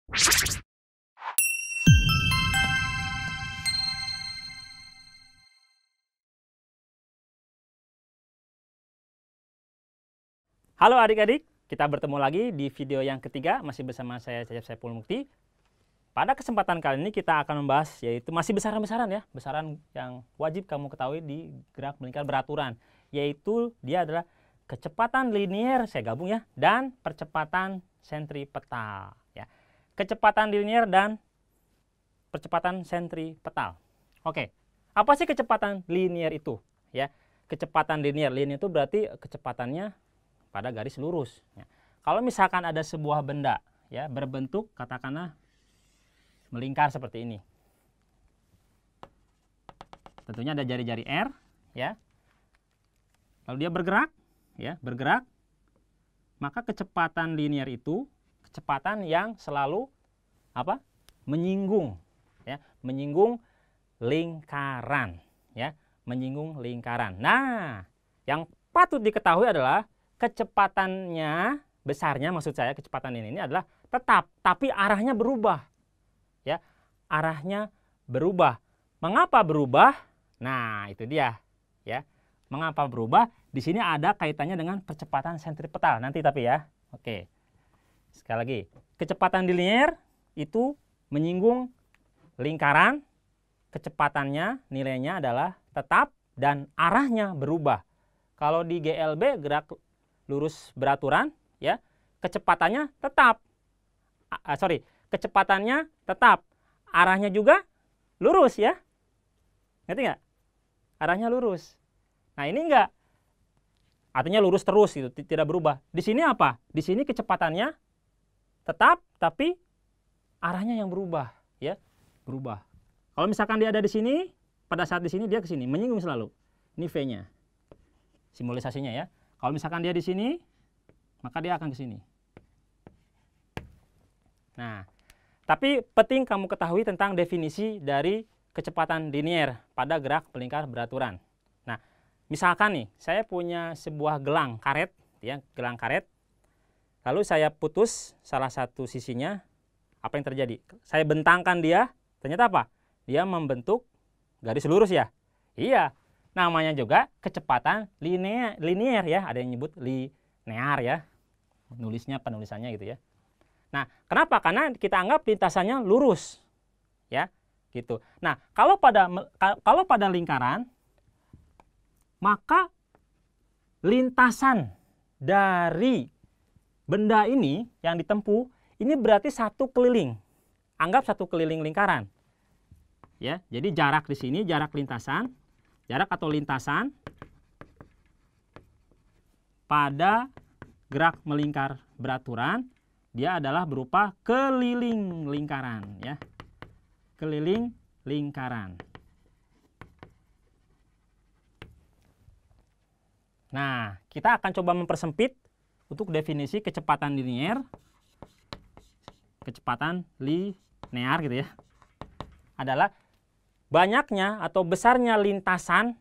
Halo adik-adik, kita bertemu lagi di video yang ketiga, masih bersama saya Cecep Saiful Mukti. Pada kesempatan kali ini kita akan membahas yaitu masih besaran-besaran ya, besaran yang wajib kamu ketahui di gerak melingkar beraturan, yaitu dia adalah kecepatan linier, saya gabung ya, dan percepatan sentripetal ya. Kecepatan linier dan percepatan sentripetal. Oke, apa sih kecepatan linier itu ya? Kecepatan linier itu berarti kecepatannya pada garis lurus ya. Kalau misalkan ada sebuah benda ya berbentuk katakanlah melingkar seperti ini, tentunya ada jari-jari R ya, lalu dia bergerak ya, maka kecepatan linier itu kecepatan yang selalu apa? Menyinggung ya, menyinggung lingkaran ya, menyinggung lingkaran. Nah, yang patut diketahui adalah kecepatannya, besarnya maksud saya, kecepatan ini adalah tetap, tapi arahnya berubah. Ya, arahnya berubah. Mengapa berubah? Nah, itu dia. Ya, mengapa berubah? Di sini ada kaitannya dengan percepatan sentripetal nanti tapi ya. Oke. Sekali lagi, kecepatan linier itu menyinggung lingkaran, kecepatannya nilainya adalah tetap dan arahnya berubah. Kalau di GLB gerak lurus beraturan ya, kecepatannya tetap. Kecepatannya tetap. Arahnya juga lurus ya. Ngerti nggak? Arahnya lurus. Nah, ini enggak. Artinya lurus terus gitu, tidak berubah. Di sini apa? Di sini kecepatannya tetap tapi arahnya yang berubah ya, berubah. Kalau misalkan dia ada di sini, pada saat di sini dia ke sini, menyinggung selalu. Ini V-nya. Simbolisasinya ya. Kalau misalkan dia di sini, maka dia akan ke sini. Nah, tapi penting kamu ketahui tentang definisi dari kecepatan linier pada gerak melingkar beraturan. Nah, misalkan nih, saya punya sebuah gelang karet, ya, gelang karet. Lalu saya putus salah satu sisinya, apa yang terjadi? Saya bentangkan dia, ternyata apa? Dia membentuk garis lurus ya. Iya. Namanya juga kecepatan linier ya, ada yang nyebut linear ya, penulisannya gitu ya. Nah, kenapa? Karena kita anggap lintasannya lurus ya, gitu. Nah, kalau pada lingkaran, maka lintasan dari benda ini yang ditempuh ini berarti satu keliling. Anggap satu keliling lingkaran. Ya, jadi jarak di sini, jarak lintasan pada gerak melingkar beraturan, dia adalah berupa keliling lingkaran ya. Keliling lingkaran. Nah, kita akan coba mempersempit untuk definisi kecepatan linier. Kecepatan linear gitu ya. Adalah banyaknya atau besarnya lintasan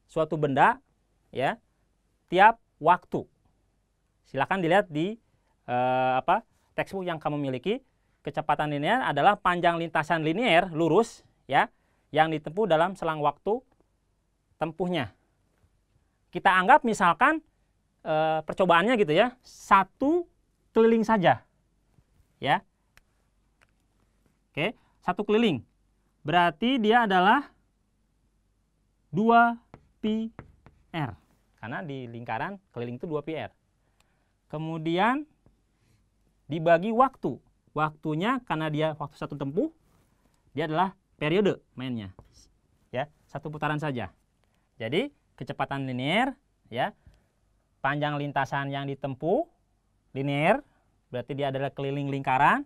suatu benda ya tiap waktu. Silakan dilihat di textbook yang kamu miliki. Kecepatan linear adalah panjang lintasan linier lurus ya yang ditempuh dalam selang waktu tempuhnya. Kita anggap misalkan percobaannya gitu ya, satu keliling saja ya. Oke, satu keliling. Berarti dia adalah 2 pi r. Karena di lingkaran keliling itu 2 pi r. Kemudian dibagi waktu. Waktunya karena dia waktu satu tempuh, dia adalah periode mainnya. Ya, satu putaran saja. Jadi, kecepatan linier ya, panjang lintasan yang ditempuh linier, berarti dia adalah keliling lingkaran.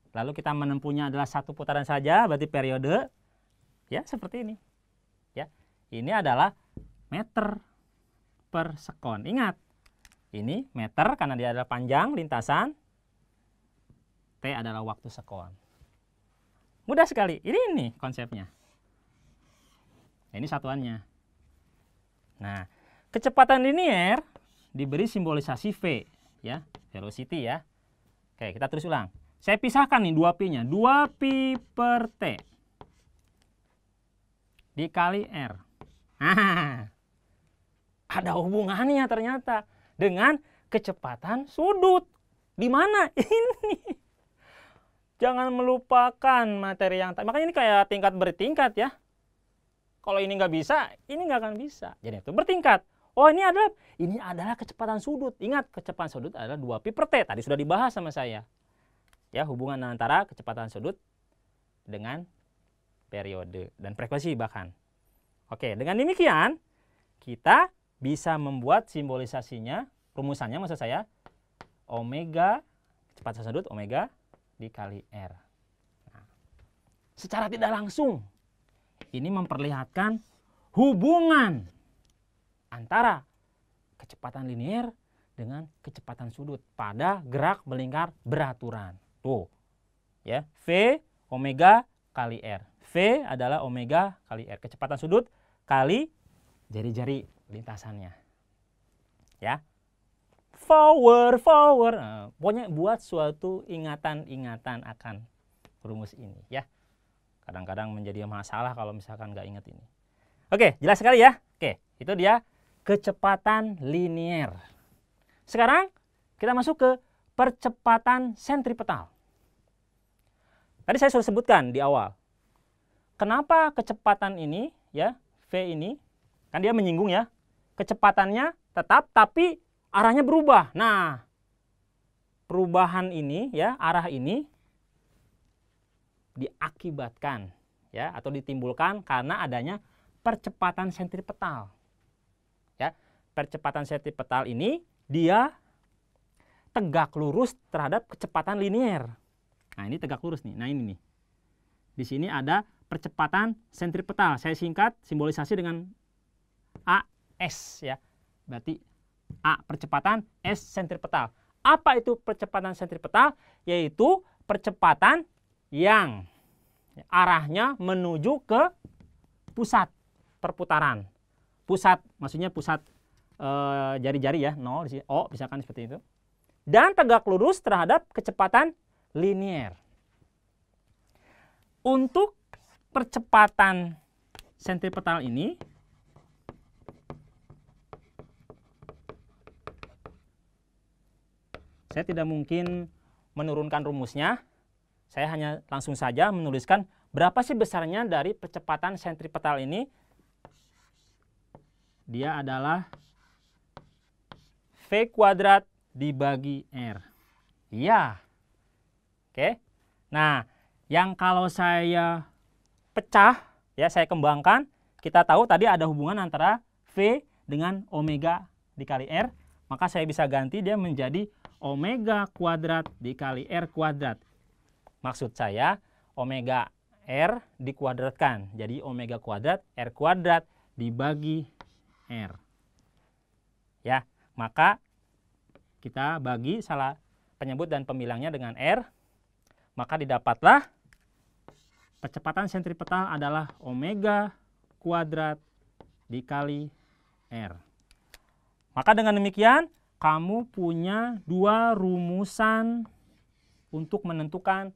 Lalu kita menempuhnya adalah satu putaran saja, berarti periode. Ya, seperti ini. Ya. Ini adalah meter per sekon. Ingat, ini meter karena dia adalah panjang lintasan. T adalah waktu sekon. Mudah sekali. Ini konsepnya. Ini satuannya. Nah, kecepatan linier diberi simbolisasi V, ya, velocity ya. Oke, kita terus ulang. Saya pisahkan nih 2Pi-nya. 2Pi per T dikali R. Nah, ada hubungannya ternyata dengan kecepatan sudut. Di mana? Ini. Jangan melupakan materi yang makanya ini kayak tingkat bertingkat ya. Kalau ini nggak bisa, ini nggak akan bisa. Jadi itu bertingkat. Oh, ini adalah kecepatan sudut. Ingat, kecepatan sudut adalah 2Pi per T. Tadi sudah dibahas sama saya. Ya, hubungan antara kecepatan sudut dengan periode dan frekuensi bahkan. Oke, dengan demikian kita bisa membuat simbolisasinya, rumusannya maksud saya, omega, kecepatan sudut omega dikali R. Nah, secara tidak langsung, ini memperlihatkan hubungan antara kecepatan linier dengan kecepatan sudut pada gerak melingkar beraturan. Tuh, ya, V omega kali R. V adalah omega kali R. Kecepatan sudut kali jari-jari lintasannya. Ya. Forward. Nah, pokoknya buat suatu ingatan-ingatan akan rumus ini. Ya. Kadang-kadang menjadi masalah kalau misalkan nggak ingat ini. Oke, jelas sekali ya. Oke, itu dia kecepatan linier. Sekarang kita masuk ke percepatan sentripetal. Tadi saya sudah sebutkan di awal. Kenapa kecepatan ini, ya, V ini, kan dia menyinggung ya, kecepatannya tetap tapi arahnya berubah. Nah, perubahan ini, ya, arah ini diakibatkan, ya, atau ditimbulkan karena adanya percepatan sentripetal. Ya, percepatan sentripetal ini dia tegak lurus terhadap kecepatan linier. Nah, ini tegak lurus nih. Nah, ini nih. Di sini ada percepatan sentripetal. Saya singkat simbolisasi dengan AS ya. Berarti A percepatan, S sentripetal. Apa itu percepatan sentripetal? Yaitu percepatan yang arahnya menuju ke pusat perputaran. Pusat maksudnya pusat jari-jari ya, 0 di sini, O misalkan seperti itu. Dan tegak lurus terhadap kecepatan linier. Untuk percepatan sentripetal ini saya tidak mungkin menurunkan rumusnya. Saya hanya langsung saja menuliskan berapa sih besarnya dari percepatan sentripetal ini. Dia adalah V kuadrat dibagi R. Iya. Oke. Nah, yang kalau saya pecah, ya saya kembangkan, kita tahu tadi ada hubungan antara V dengan omega dikali R, maka saya bisa ganti dia menjadi omega kuadrat dikali R kuadrat. Maksud saya omega R dikuadratkan, jadi omega kuadrat R kuadrat dibagi R. Ya, maka kita bagi salah penyebut dan pembilangnya dengan R, maka didapatlah percepatan sentripetal adalah omega kuadrat dikali R. Maka dengan demikian kamu punya dua rumusan untuk menentukan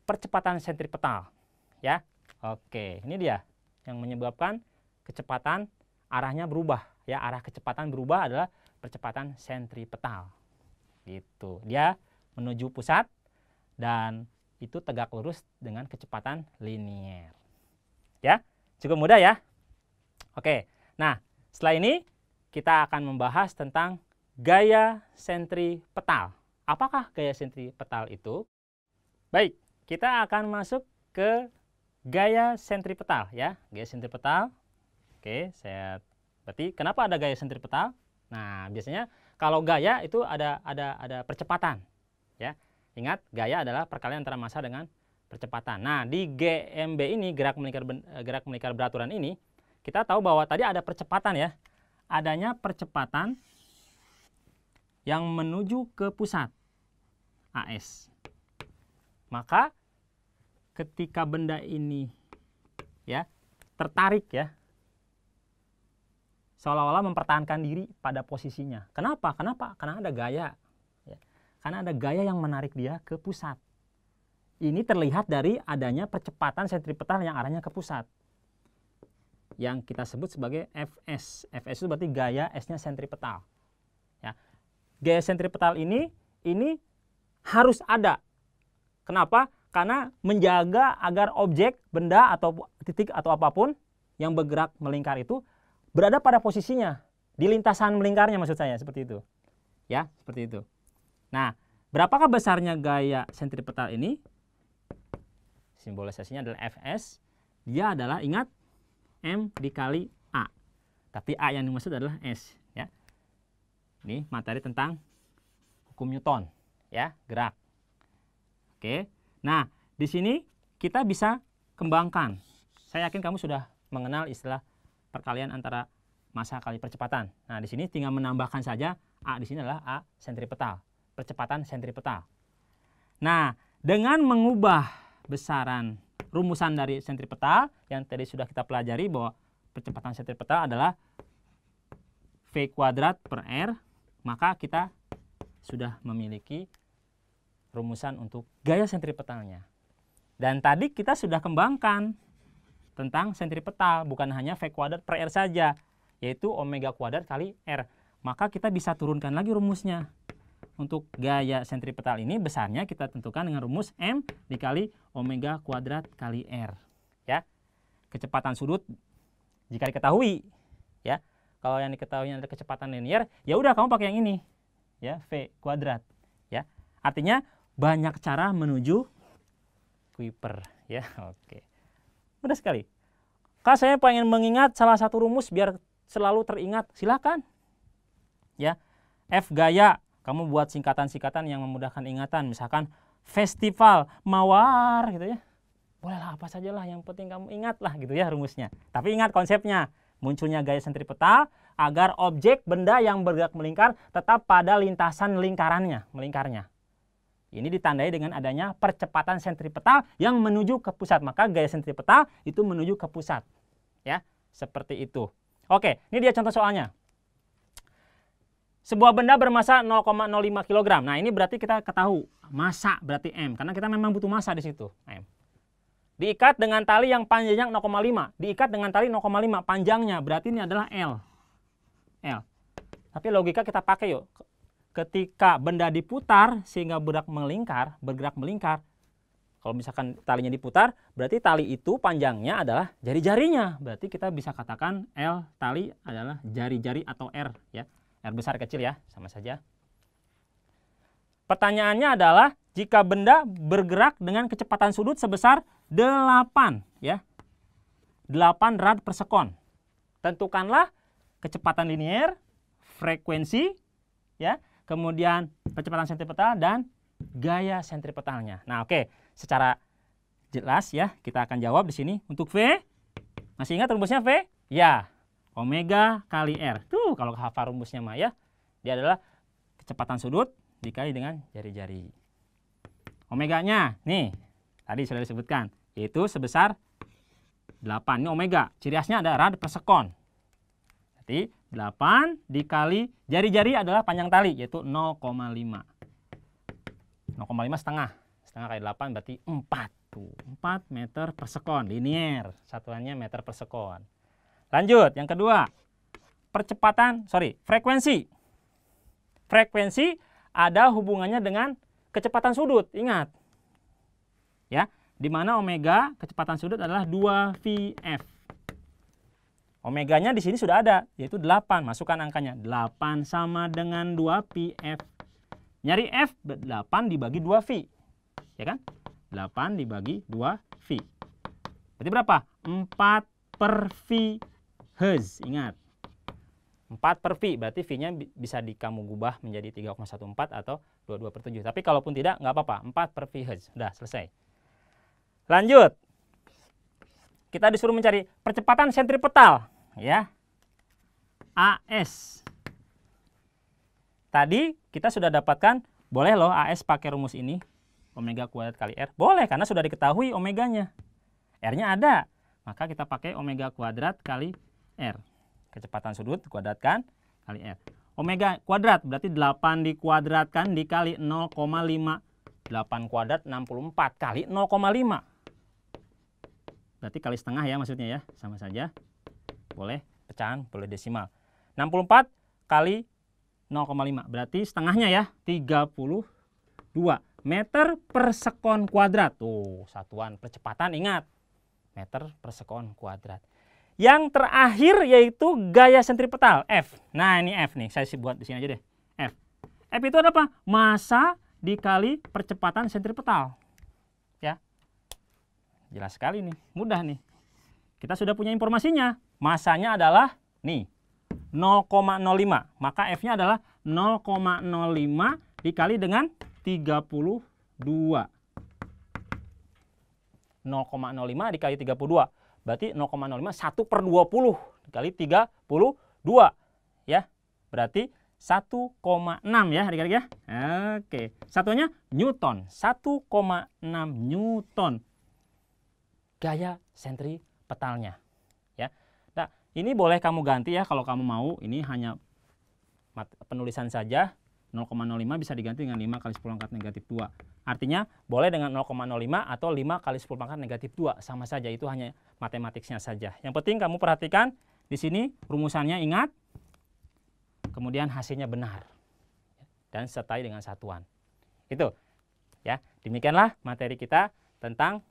percepatan sentripetal. Ya, oke, ini dia yang menyebabkan kecepatan arahnya berubah. Ya, arah kecepatan berubah adalah percepatan sentripetal. Gitu. Dia menuju pusat dan itu tegak lurus dengan kecepatan linier. Ya, cukup mudah ya. Oke. Nah, setelah ini kita akan membahas tentang gaya sentripetal. Apakah gaya sentripetal itu? Baik, kita akan masuk ke gaya sentripetal ya. Gaya sentripetal. Oke, berarti kenapa ada gaya sentripetal? Nah, biasanya kalau gaya itu ada percepatan, ya. Ingat, gaya adalah perkalian antara massa dengan percepatan. Nah, di GMB ini gerak melingkar beraturan ini, kita tahu bahwa tadi ada percepatan ya. Adanya percepatan yang menuju ke pusat AS. Maka ketika benda ini ya tertarik ya, seolah-olah mempertahankan diri pada posisinya. Kenapa? Karena ada gaya. Ya. Karena ada gaya yang menarik dia ke pusat. Ini terlihat dari adanya percepatan sentripetal yang arahnya ke pusat, yang kita sebut sebagai Fs. Fs itu berarti gaya S-nya sentripetal. Ya. Gaya sentripetal ini harus ada. Kenapa? Karena menjaga agar objek, benda, atau titik atau apapun yang bergerak melingkar itu berada pada posisinya, di lintasan melingkarnya maksud saya, seperti itu. Ya, seperti itu. Nah, berapakah besarnya gaya sentripetal ini? Simbolisasinya adalah Fs. Dia adalah, ingat, M dikali A. Tapi A yang dimaksud adalah S. Ya. Ini materi tentang hukum Newton. Ya, gerak. Oke. Nah, di sini kita bisa kembangkan. Saya yakin kamu sudah mengenal istilah perkalian antara massa kali percepatan. Nah, di sini tinggal menambahkan saja A di sini adalah A sentripetal, percepatan sentripetal. Nah, dengan mengubah besaran rumusan dari sentripetal yang tadi sudah kita pelajari bahwa percepatan sentripetal adalah V kuadrat per R, maka kita sudah memiliki rumusan untuk gaya sentripetalnya. Dan tadi kita sudah kembangkan tentang sentripetal, bukan hanya V kuadrat per R saja, yaitu omega kuadrat kali R. Maka kita bisa turunkan lagi rumusnya. Untuk gaya sentripetal ini besarnya kita tentukan dengan rumus M dikali omega kuadrat kali R. Ya. Kecepatan sudut jika diketahui, ya. Kalau yang diketahui adalah kecepatan linear, ya udah kamu pakai yang ini. Ya, V kuadrat, ya. Artinya banyak cara menuju Kuiper, ya. Oke. Mudah sekali. Kalau saya pengen mengingat salah satu rumus biar selalu teringat, silakan. Ya. F gaya, kamu buat singkatan-singkatan yang memudahkan ingatan, misalkan festival mawar gitu ya. Bolehlah apa saja lah, yang penting kamu ingat lah gitu ya rumusnya. Tapi ingat konsepnya, munculnya gaya sentripetal agar objek benda yang bergerak melingkar tetap pada lintasan melingkarnya. Ini ditandai dengan adanya percepatan sentripetal yang menuju ke pusat. Maka gaya sentripetal itu menuju ke pusat. Ya, seperti itu. Oke, ini dia contoh soalnya. Sebuah benda bermassa 0,05 kg. Nah, ini berarti kita ketahui massa berarti M, karena kita memang butuh massa di situ, M. Diikat dengan tali yang panjangnya 0,5. Diikat dengan tali 0,5 panjangnya, berarti ini adalah L. L. Tapi logika kita pakai yuk. Ketika benda diputar sehingga bergerak melingkar, kalau misalkan talinya diputar, berarti tali itu panjangnya adalah jari-jarinya. Berarti kita bisa katakan L tali adalah jari-jari atau R, ya. R besar kecil ya, sama saja. Pertanyaannya adalah jika benda bergerak dengan kecepatan sudut sebesar 8, ya. 8 rad per sekon. Tentukanlah kecepatan linear, frekuensi, ya, kemudian percepatan sentripetal dan gaya sentripetalnya. Nah, oke, secara jelas ya kita akan jawab di sini untuk V. Masih ingat rumusnya V? Ya. Omega kali R. Tuh, kalau hafal rumusnya mah ya, dia adalah kecepatan sudut dikali dengan jari-jari. Omeganya, nih, tadi sudah disebutkan, yaitu sebesar 8. Ini omega, ciri khasnya ada rad per sekon. Jadi 8 dikali jari-jari adalah panjang tali, yaitu 0,5. 0,5 setengah. Setengah kali 8 berarti 4. Tuh, 4 meter per sekon, linear. Satuannya meter per sekon. Lanjut, yang kedua, frekuensi. Frekuensi ada hubungannya dengan kecepatan sudut, ingat. Ya, di mana omega kecepatan sudut adalah 2VF. Omeganya di sini sudah ada, yaitu 8. Masukkan angkanya. 8 sama dengan 2VF. Nyari F, 8 dibagi 2V. Ya kan? 8 dibagi 2V. Berarti berapa? 4 per V Hz, ingat. 4 per V, berarti V-nya bisa kamu gubah menjadi 3,14 atau 22 per 7. Tapi kalaupun tidak, nggak apa-apa, 4 per V Hz. Sudah, selesai. Lanjut. Kita disuruh mencari percepatan sentripetal, ya. AS. Tadi kita sudah dapatkan, boleh loh AS pakai rumus ini, omega kuadrat kali R. Boleh, karena sudah diketahui omeganya. R-nya ada, maka kita pakai omega kuadrat kali R. Kecepatan sudut dikuadratkan kali R. Omega kuadrat berarti 8 dikuadratkan dikali 0,5 8 kuadrat 64 kali 0,5. Berarti kali setengah ya maksudnya ya. Sama saja. Boleh pecahan, boleh desimal. 64 kali 0,5. Berarti setengahnya ya 32 meter per sekon kuadrat. Tuh, satuan percepatan ingat. Meter per sekon kuadrat. Yang terakhir yaitu gaya sentripetal, F. Nah, ini F nih, saya buat di sini aja deh. F. F itu ada apa? Massa dikali percepatan sentripetal. Ya. Jelas sekali nih, mudah nih. Kita sudah punya informasinya. Massanya adalah nih 0,05. Maka F-nya adalah 0,05 dikali dengan 32. 0,05 dikali 32. Berarti 0,05 1 per 20 dikali 32. Ya, berarti 1,6 ya adik-adik ya. Oke, satunya Newton. 1,6 Newton. Gaya sentripetalnya. Ya. Nah, ini boleh kamu ganti ya kalau kamu mau. Ini hanya penulisan saja. 0,05 bisa diganti dengan 5 kali 10 pangkat negatif 2. Artinya boleh dengan 0,05 atau 5 kali 10 pangkat negatif 2. Sama saja, itu hanya matematiknya saja. Yang penting kamu perhatikan di sini rumusannya ingat. Kemudian hasilnya benar. Dan sertai dengan satuan. Itu. Ya, demikianlah materi kita tentang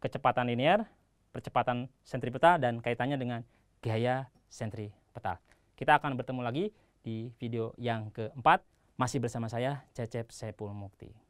kecepatan linear, percepatan sentripetal, dan kaitannya dengan gaya sentripetal. Kita akan bertemu lagi di video yang keempat. Masih bersama saya, Cecep Saipul Mukti.